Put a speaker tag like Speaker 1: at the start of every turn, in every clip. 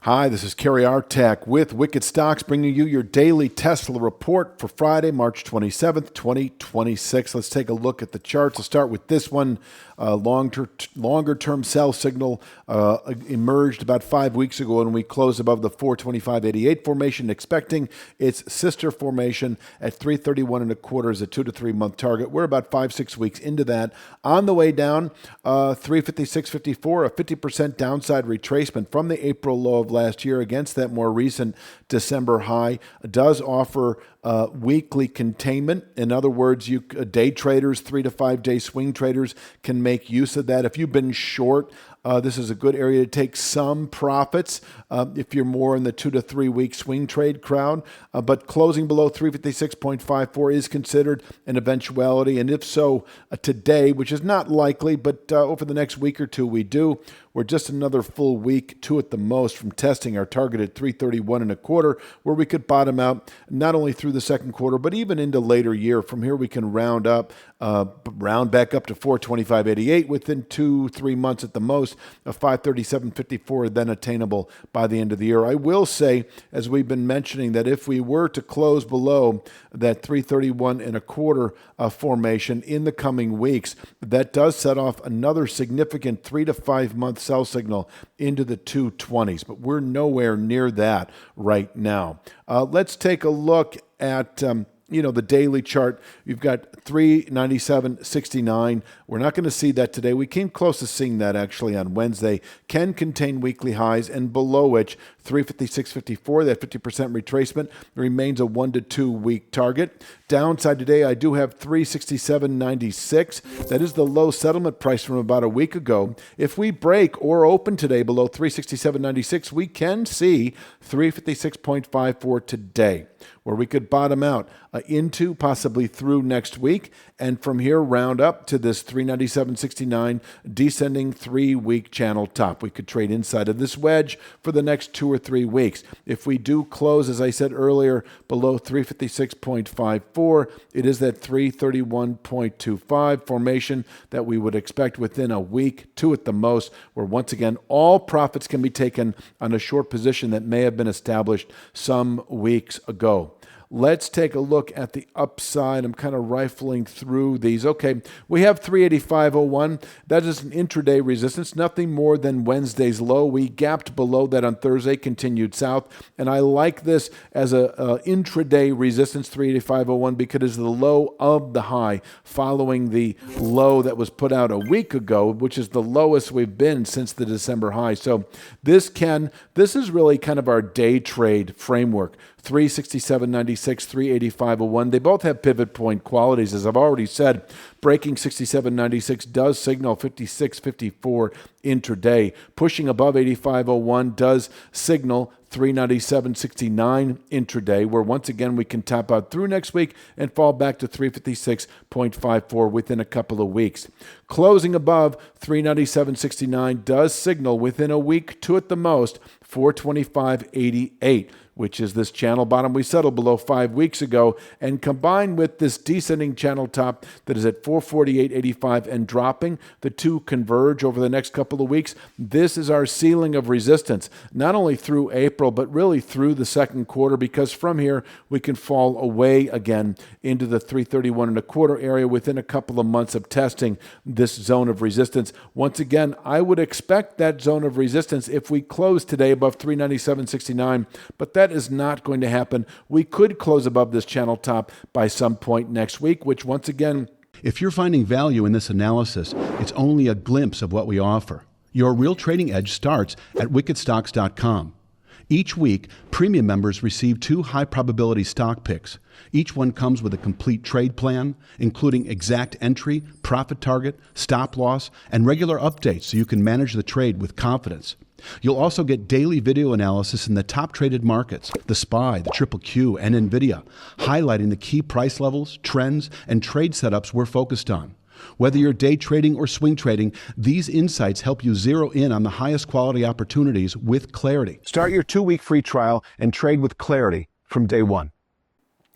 Speaker 1: Hi, this is Kerry Artak with Wicked Stocks, bringing you your daily Tesla report for Friday, March 27th, 2026. Let's take a look at the charts. I'll start with this one. Longer-term sell signal emerged about 5 weeks ago when we closed above the 425.88 formation, expecting its sister formation at 331.25 as a 2 to 3 month target. We're about 5-6 weeks into that. On the way down, 356.54, a 50% downside retracement from the April low of last year against that more recent December high, does offer weekly containment. In other words, day traders, 3 to 5 day swing traders can make use of that. If you've been short, this is a good area to take some profits if you're more in the 2 to 3 week swing trade crowd. But closing below 356.54 is considered an eventuality. And if so, today, which is not likely, but over the next week or two, we do. We're just another full week, 2 at the most, from testing our target at 331.25, where we could bottom out not only through the second quarter, but even into later year. From here, we can round back up to 425.88 within 2-3 months at the most, a 537.54 then attainable by the end of the year. I will say, as we've been mentioning, that if we were to close below that 331.25 formation in the coming weeks, that does set off another significant 3 to 5 month sell signal into the 220s, but we're nowhere near that right now. Let's take a look at the daily chart. You've got 397.69. We're not going to see that today. We came close to seeing that actually on Wednesday. Can contain weekly highs, and below which 356.54, that 50% retracement, remains a 1 to 2 week target. Downside today, I do have 367.96. That is the low settlement price from about a week ago. If we break or open today below 367.96, we can see 356.54 today, where we could bottom out into possibly through next week, and from here round up to this 397.69 descending 3-week channel top. We could trade inside of this wedge for the next 2 or 3 weeks. If we do close, as I said earlier, below 356.54, it is that 331.25 formation that we would expect within a week, 2 at the most, where once again all profits can be taken on a short position that may have been established some weeks ago. Let's take a look at the upside. I'm kind of rifling through these. Okay, we have 385.01. That is an intraday resistance, nothing more than Wednesday's low. We gapped below that on Thursday, continued south, and I like this as a intraday resistance, 385.01, because it is the low of the high following the low that was put out a week ago, which is the lowest we've been since the December high. So this is really kind of our day trade framework. 367.96, 385.01. They both have pivot point qualities. As I've already said, breaking 67.96 does signal 56.54 intraday. Pushing above 85.01 does signal 397.69 intraday, where once again we can tap out through next week and fall back to 356.54 within a couple of weeks. Closing above 397.69 does signal within a week, 2 at the most, 425.88, which is this channel bottom we settled below 5 weeks ago, and combined with this descending channel top that is at 448.85 and dropping, the two converge over the next couple of weeks. This is our ceiling of resistance, not only through April, but really through the second quarter, because from here we can fall away again into the 331.25 area within a couple of months of testing this zone of resistance. Once again, I would expect that zone of resistance if we close today above 397.69, but that is not going to happen. We could close above this channel top by some point next week, which once again,
Speaker 2: if you're finding value in this analysis, it's only a glimpse of what we offer. Your real trading edge starts at wickedstocks.com. Each week, premium members receive 2 high-probability stock picks. Each one comes with a complete trade plan, including exact entry, profit target, stop loss, and regular updates so you can manage the trade with confidence. You'll also get daily video analysis in the top traded markets, the SPY, the Triple Q, and NVDA, highlighting the key price levels, trends, and trade setups we're focused on. Whether you're day trading or swing trading, these insights help you zero in on the highest quality opportunities with clarity. Start your 2-week free trial and trade with clarity from day one.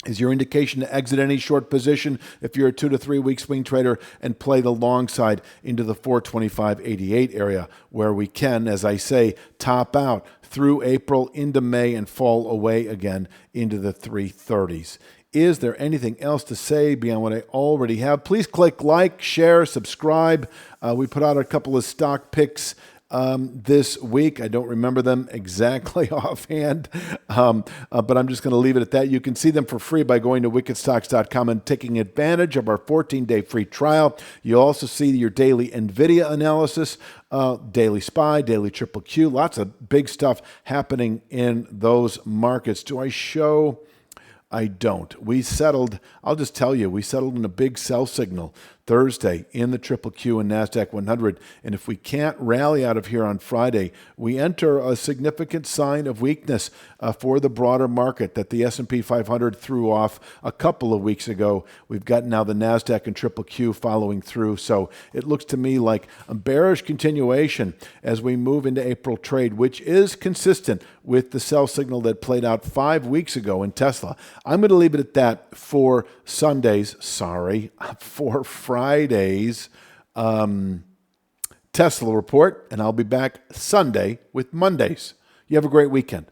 Speaker 1: is your indication to exit any short position if you're a 2 to 3 week swing trader and play the long side into the 425.88 area where we can, as I say, top out through April into May and fall away again into the 330s. Is there anything else to say beyond what I already have? Please click like, share, subscribe. We put out a couple of stock picks this week. I don't remember them exactly offhand, but I'm just going to leave it at that. You can see them for free by going to wickedstocks.com and taking advantage of our 14-day free trial. You'll also see your daily NVDA analysis, daily SPY, daily Triple Q, lots of big stuff happening in those markets. Do I show? I don't. I'll just tell you, we settled in a big sell signal Thursday in the Triple Q and NASDAQ 100. And if we can't rally out of here on Friday, we enter a significant sign of weakness for the broader market that the S&P 500 threw off a couple of weeks ago. We've got now the NASDAQ and Triple Q following through. So it looks to me like a bearish continuation as we move into April trade, which is consistent with the sell signal that played out 5 weeks ago in Tesla. I'm going to leave it at that for Friday's Tesla report, and I'll be back Sunday with Mondays. You have a great weekend.